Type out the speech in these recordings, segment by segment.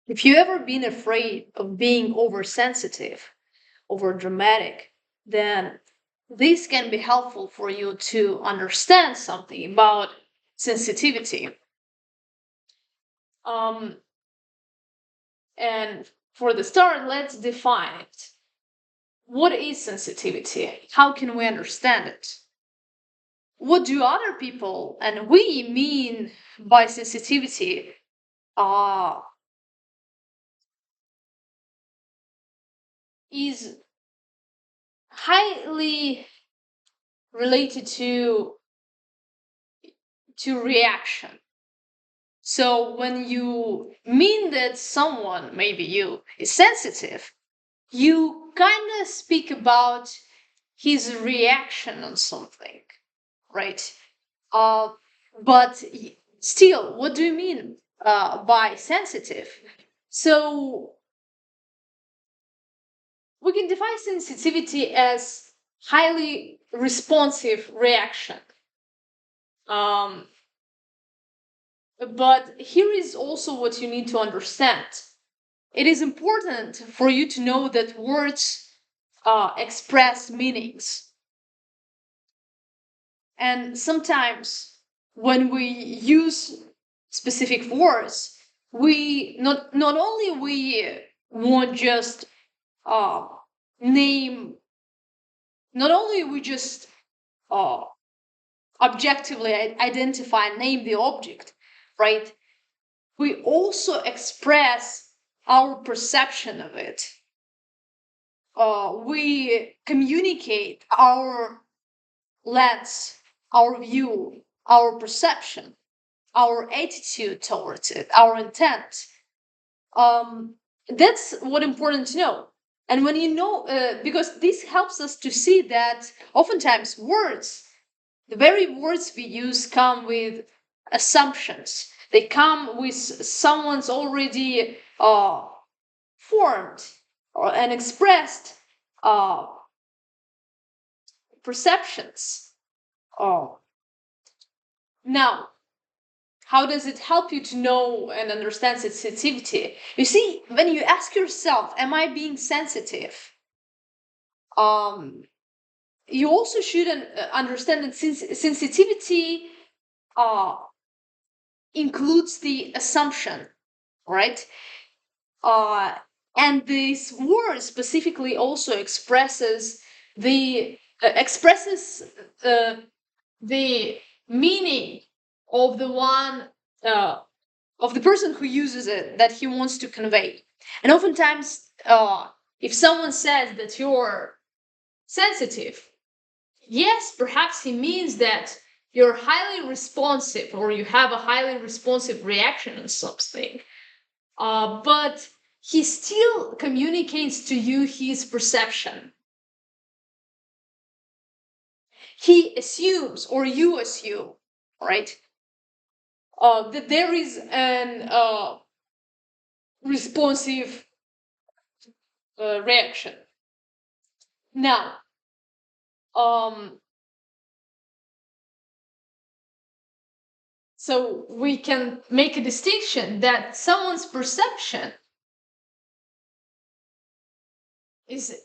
If you ever been afraid of being oversensitive, over dramatic, then this can be helpful for you to understand something about sensitivity. Um, and for the start, let's define it. What is sensitivity? How can we understand it? What do other people and we mean by sensitivity? Uh, is highly related to reaction. So when you mean that someone, maybe you, is sensitive, you kind of speak about his reaction on something, right? Uh, but still, what do you mean by sensitive? So we can define sensitivity as highly responsive reaction. Um, but here is also what you need to understand. It is important for you to know that words express meanings. And sometimes when we use specific words, we not only we won't just uh, name, not only we just uh, objectively identify and name the object, right? We also express our perception of it. We communicate our lens, our view, our perception, our attitude towards it, our intent. That's what important to know. And when you know, because this helps us to see that oftentimes words, the very words we use, come with assumptions. They come with someone's already formed and expressed uh, perceptions. Oh, now, how does it help you to know and understand sensitivity? You see, when you ask yourself, "Am I being sensitive?" Um, you also should understand that sensitivity uh, includes the assumption, right? Uh, and this word specifically also expresses the meaning of the one uh, of the person who uses it that he wants to convey. And oftentimes, if someone says that you're sensitive, yes, perhaps he means that you're highly responsive or you have a highly responsive reaction on something. But he still communicates to you his perception. He assumes, or you assume, right, that there is an responsive reaction. Now, um, so we can make a distinction that someone's perception is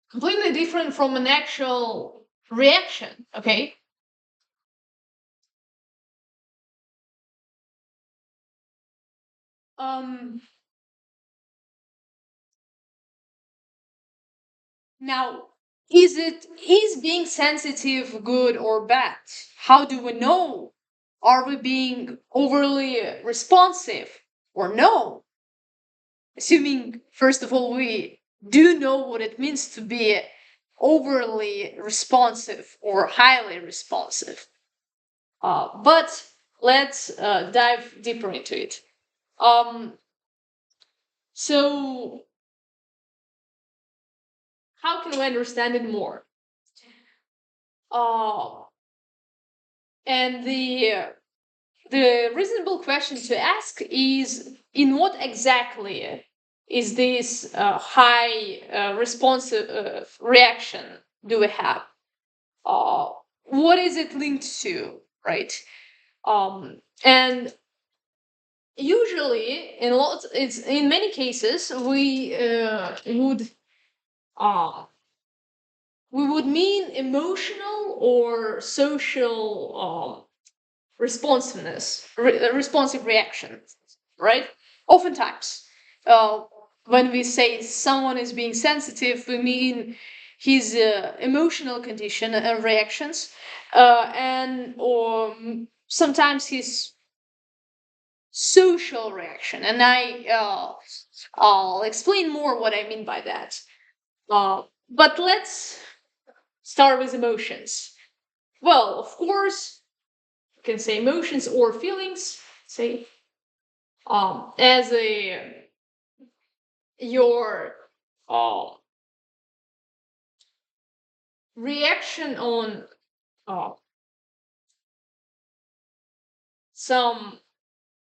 completely different from an actual reaction, okay? Um, Now, is being sensitive good or bad? How do we know? Are we being overly responsive or no? Assuming, first of all, we do know what it means to be overly responsive or highly responsive. But let's dive deeper into it. Um, so, how can we understand it more? Uh, and the reasonable question to ask is, in what exactly is this high responsive reaction do we have? Uh, what is it linked to, right? And usually it's in many cases uh, we would mean emotional or social responsive reaction, right? Oftentimes, uh, when we say someone is being sensitive, we mean his emotional condition and reactions, and or sometimes his social reaction. And I'll explain more what I mean by that. But let's start with emotions. Well, of course, you can say emotions or feelings. Say as a your uh, reaction on uh, some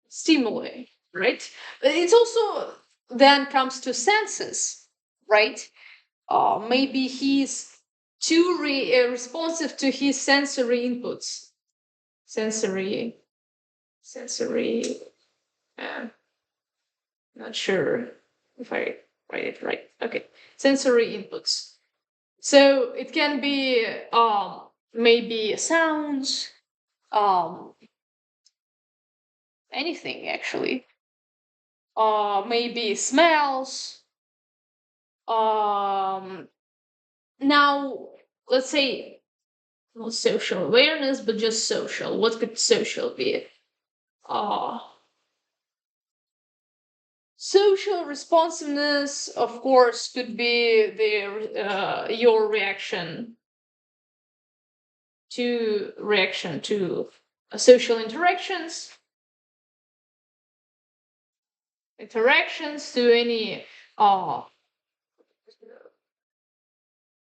stimuli, right? It's also then comes to senses, right? Maybe he's too responsive to his sensory inputs. Sensory, sensory. Uh, Not sure if I write it right. Okay, sensory inputs. So it can be maybe sounds, um anything actually. Maybe smells. Um Now let's say not social awareness, but just social. What could social be? Uh Social responsiveness, of course, could be the your reaction to social interactions to any uh,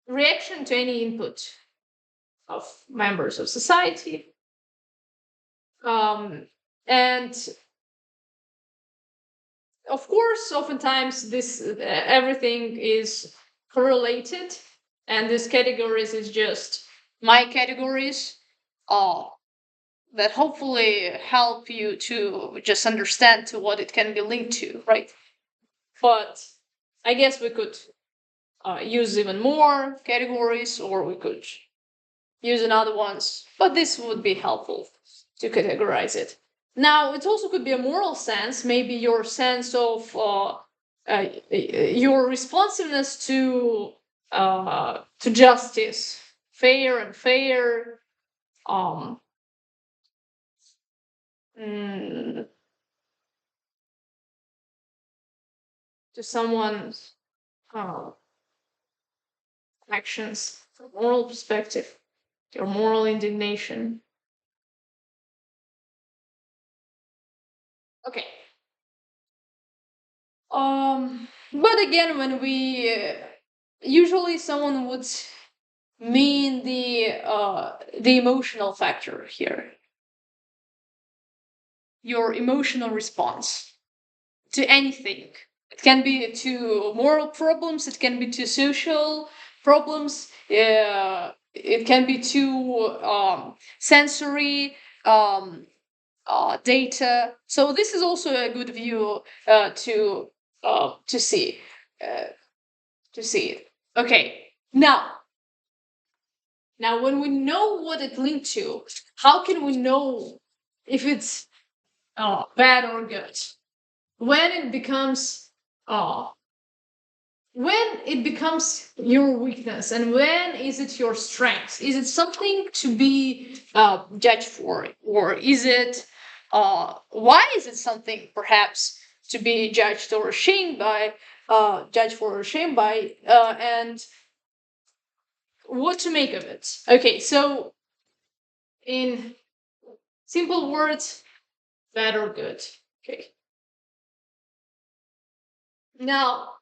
reaction to any input of members of society. And of course, oftentimes this everything is correlated, and these categories is just my categories uh, that hopefully help you to just understand to what it can be linked to, right? But I guess we could use even more categories, or we could use another ones, but this would be helpful to categorize it. Now, it also could be a moral sense, maybe your sense of your responsiveness to justice, fair and fair, um, mm, to someone's uh, actions from a moral perspective, your moral indignation. Okay. But again, when we usually someone would mean the emotional factor here, your emotional response to anything. It can be to moral problems. It can be to social problems. It can be to sensory data. So this is also a good view to see. Uh, to see it. Okay. Now, when we know what it linked to, how can we know if it's bad or good? When it becomes uh, when it becomes your weakness, and when is it your strength? Is it something to be judged for, or is it why is it something perhaps to be judged or ashamed by? Judged for or ashamed by, and what to make of it. Okay, so in simple words, bad or good. Okay. Now,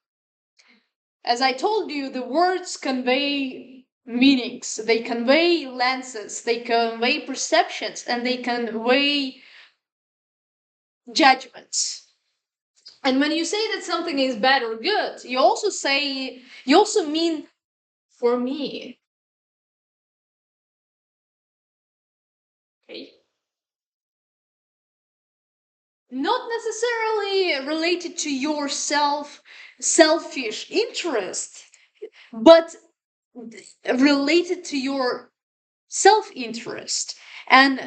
as I told you, the words convey meanings, they convey lenses, they convey perceptions, and they convey judgments. And when you say that something is bad or good, you also mean for me. Okay. not necessarily related to your selfish interest, but related to your self-interest. And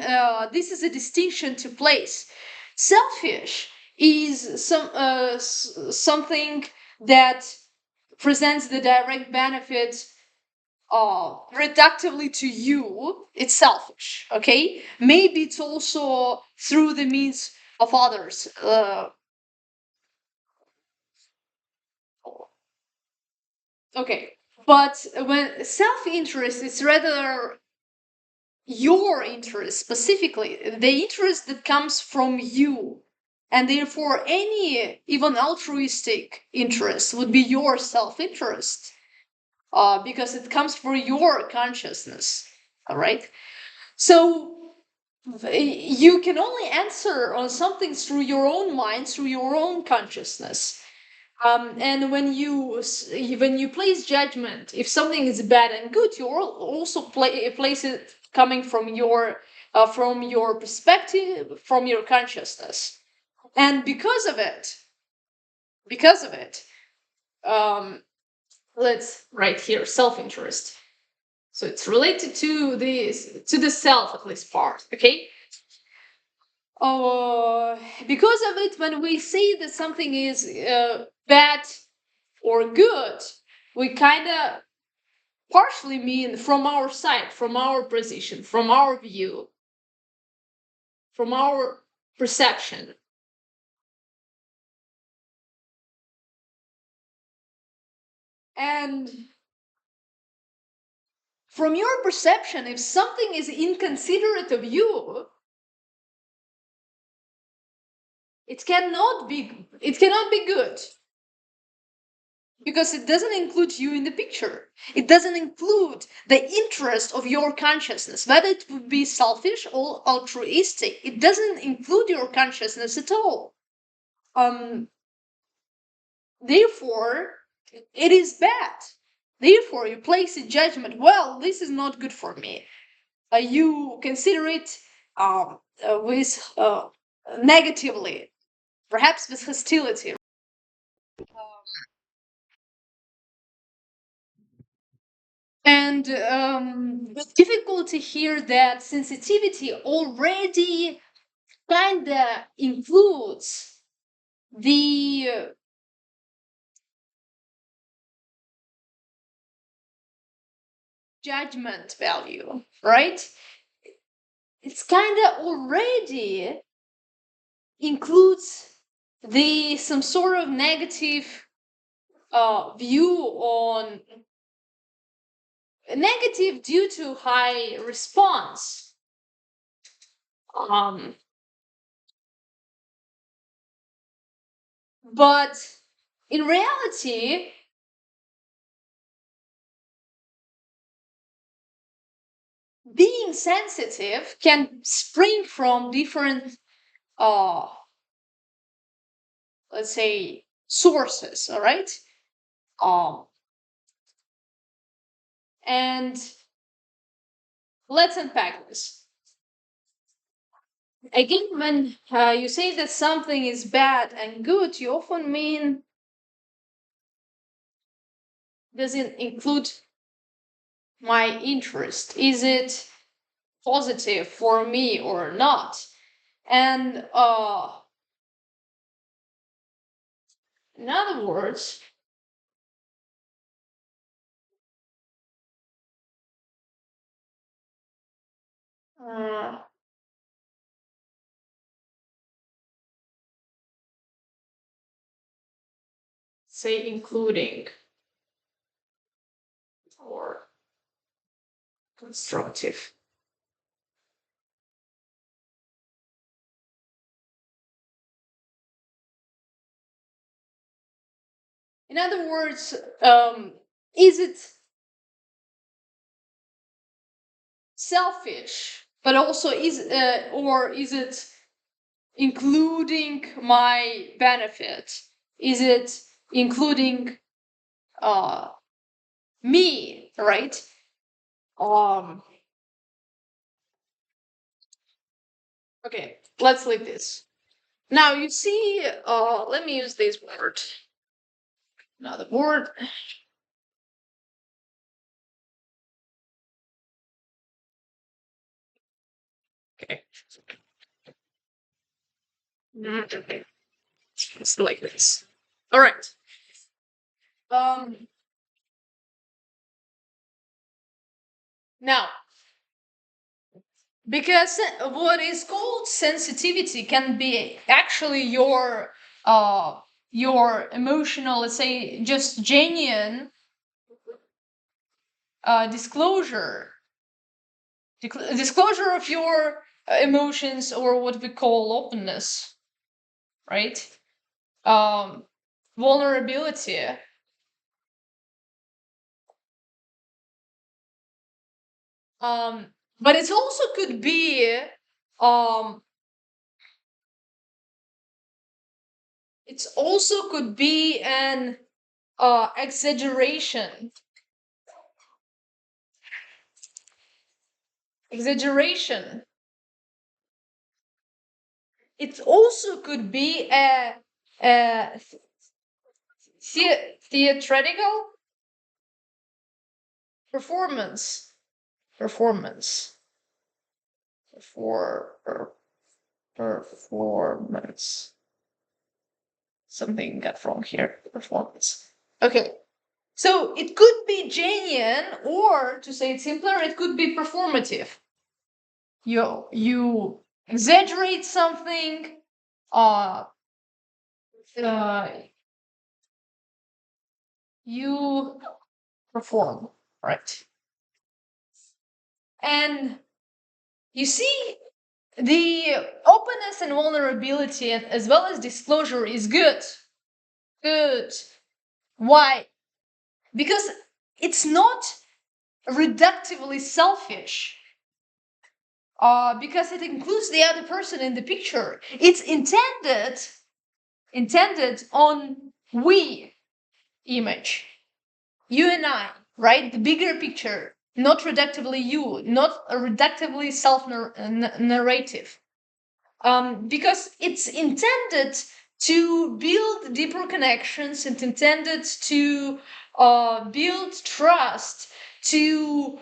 this is a distinction to place. Selfish is something that presents the direct benefit reductively to you. It's selfish. Okay, maybe it's also through the means of others. Okay, but when self-interest is rather your interest, specifically the interest that comes from you, and therefore any even altruistic interest would be your self-interest, because it comes from your consciousness. All right, so you can only answer on something through your own mind, through your own consciousness. And when you place judgment, if something is bad and good, you also place it coming from your perspective, from your consciousness. And because of it, um, let's write here self-interest. So it's related to the self, at least part. Okay. Because of it, when we say that something is bad or good, we kind of partially mean from our side, from our position, from our view, from our perception. And from your perception, if something is inconsiderate of you, it cannot be good, because it doesn't include you in the picture. It doesn't include the interest of your consciousness, whether it would be selfish or altruistic. It doesn't include your consciousness at all. Therefore, it is bad. Therefore, you place a judgment. Well, this is not good for me. You consider it with negatively, perhaps with hostility. And the difficulty here that sensitivity already kind of includes the judgment value, right? It's kind of already includes the some sort of negative view on negative due to high response. Um, but in reality, being sensitive can spring from different, uh, let's say, sources. All right, um, and let's unpack this. Again, when you say that something is bad and good, you often mean, does it include my interest? Is it positive for me or not? And in other words, uh, say including or constructive. In other words, is it selfish, but also is it including my benefit? Is it including uh, me, right? Um, okay, let's leave this. Now you see, let me use this word. Another word. Okay. It's like this. All right. Um. Now, because what is called sensitivity can be actually your emotional, let's say, just genuine disclosure disclosure of your emotions, or what we call openness, right? um Vulnerability. But it also could be um it also could be an exaggeration. It also could be a theatrical performance. Performance. For performance. Something got wrong here. Performance. Okay. So it could be genuine, or to say it simpler, it could be performative. You exaggerate something, uh, uh you perform, right? And you see, the openness and vulnerability, as well as disclosure, is good. Good. Why? Because it's not reductively selfish. Because it includes the other person in the picture. It's intended on we image, you and I, right? The bigger picture, not reductively you, not a reductively self narrative. Because it's intended to build deeper connections. It's intended to build trust, to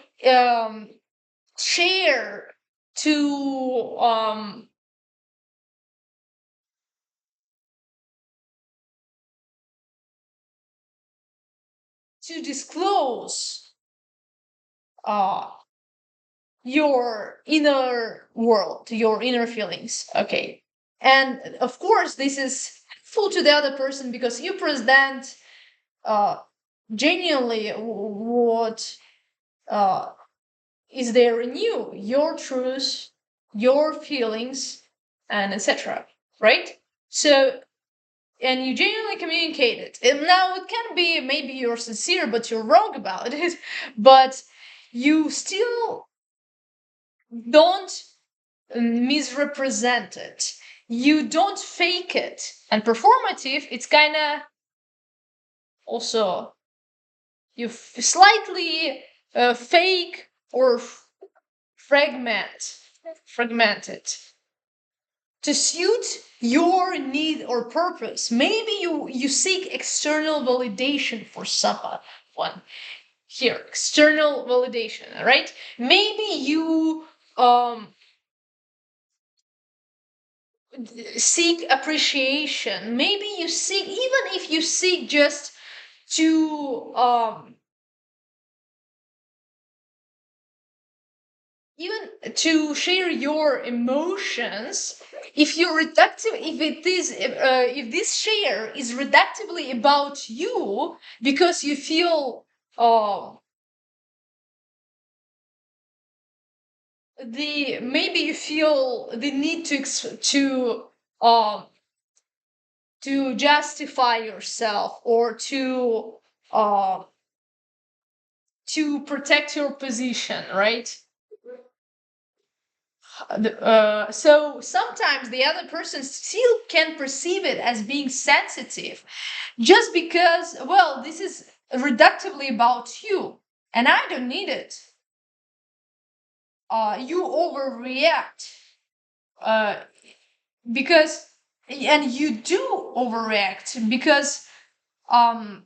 share, to disclose uh, your inner world, your inner feelings. Okay. And of course, this is helpful to the other person because you present uh, genuinely what uh, is there in you, your truth, your feelings, and etc. Right? So, and you genuinely communicate it. And now it can be maybe you're sincere, but you're wrong about it. But you still don't misrepresent it. You don't fake it. And performative, it's kind of also you slightly fake or fragment it to suit your need or purpose. Maybe you seek external validation for someone. Here, external validation, right? Maybe you seek appreciation. Maybe you seek, even if you seek just to even to share your emotions. If you're reductive, if this share is reductively about you because you feel the maybe you feel the need um to justify yourself, or uh to protect your position, right? So sometimes the other person still can perceive it as being sensitive, just because, well, this is reductively about you, and I don't need it. You overreact, uh, because and you do overreact um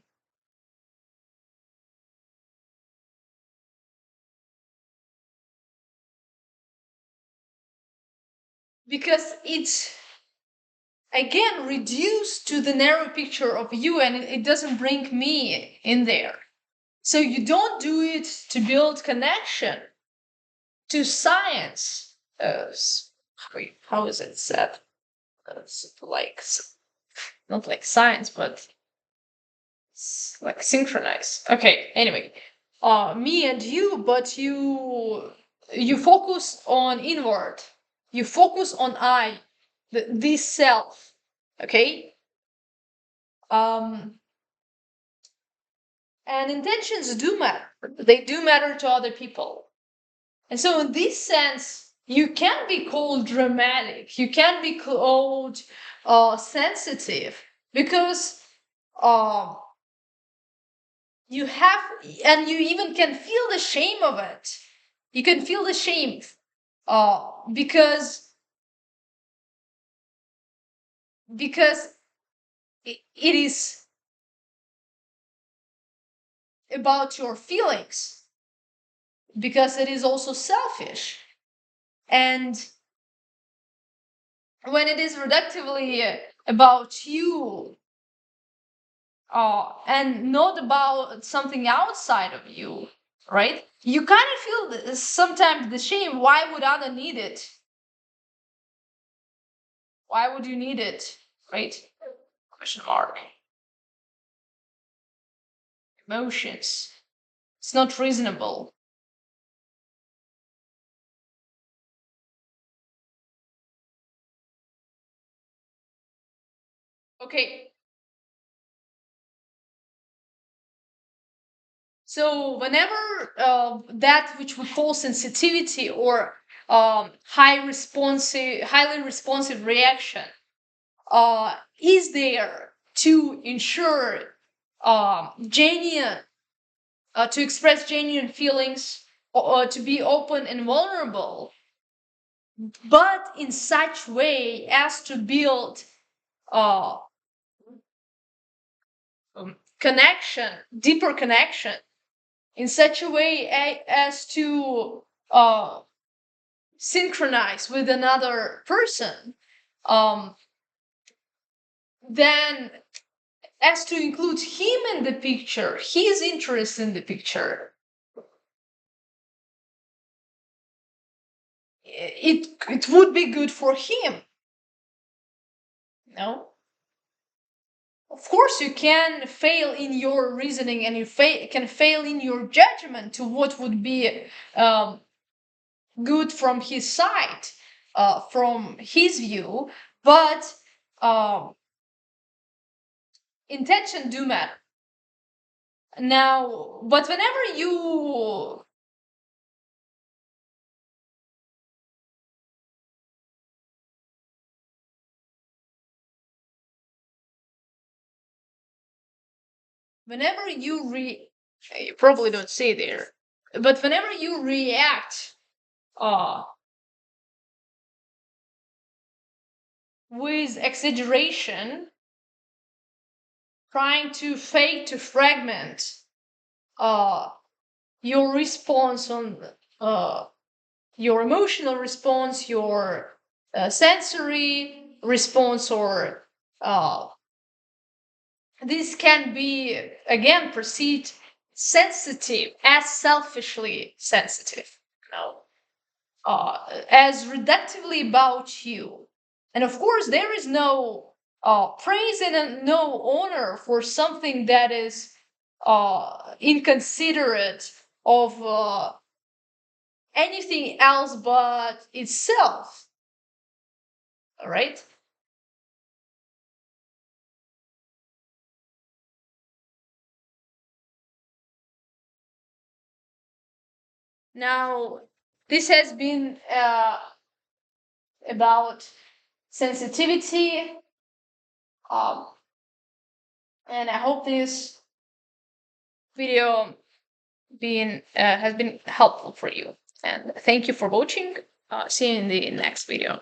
because it's again reduced to the narrow picture of you, and it doesn't bring me in there. So you don't do it to build connection to science. Wait, how is it said? Like not like science, but like synchronize. Okay. Anyway, me and you, but you focus on inward. You focus on I, this self. Okay. Um, and intentions do matter. They do matter to other people. And so, in this sense, you can be called dramatic. You can be called sensitive because um, you have, and you even can feel the shame of it. You can feel the shame because it is about your feelings, because it is also selfish. And when it is reductively about you and not about something outside of you, right? You kind of feel sometimes the shame. Why would Anna need it? Why would you need it? Right? Question mark. Emotions. It's not reasonable. Okay. So whenever that which we call sensitivity or highly responsive reaction is there to ensure genuine, to express genuine feelings, or to be open and vulnerable, but in such way as to build uh, connection, deeper connection, in such a way as to synchronize with another person, um, then as to include him in the picture, his interest in the picture, it would be good for him. No, of course you can fail in your reasoning, and you can fail in your judgment to what would be um, good from his side, from his view, but um, intention do matter. Now, but whenever you probably don't say there, but whenever you react uh with exaggeration, trying to fake to fragment uh your response on uh your emotional response, your sensory response, or uh this can be again perceived sensitive as selfishly sensitive, no, as reductively about you. And of course, there is no praise and no honor for something that is inconsiderate of anything else but itself. All right. Now, this has been about sensitivity, um, and I hope this video has been helpful for you. And thank you for watching. See you in the next video.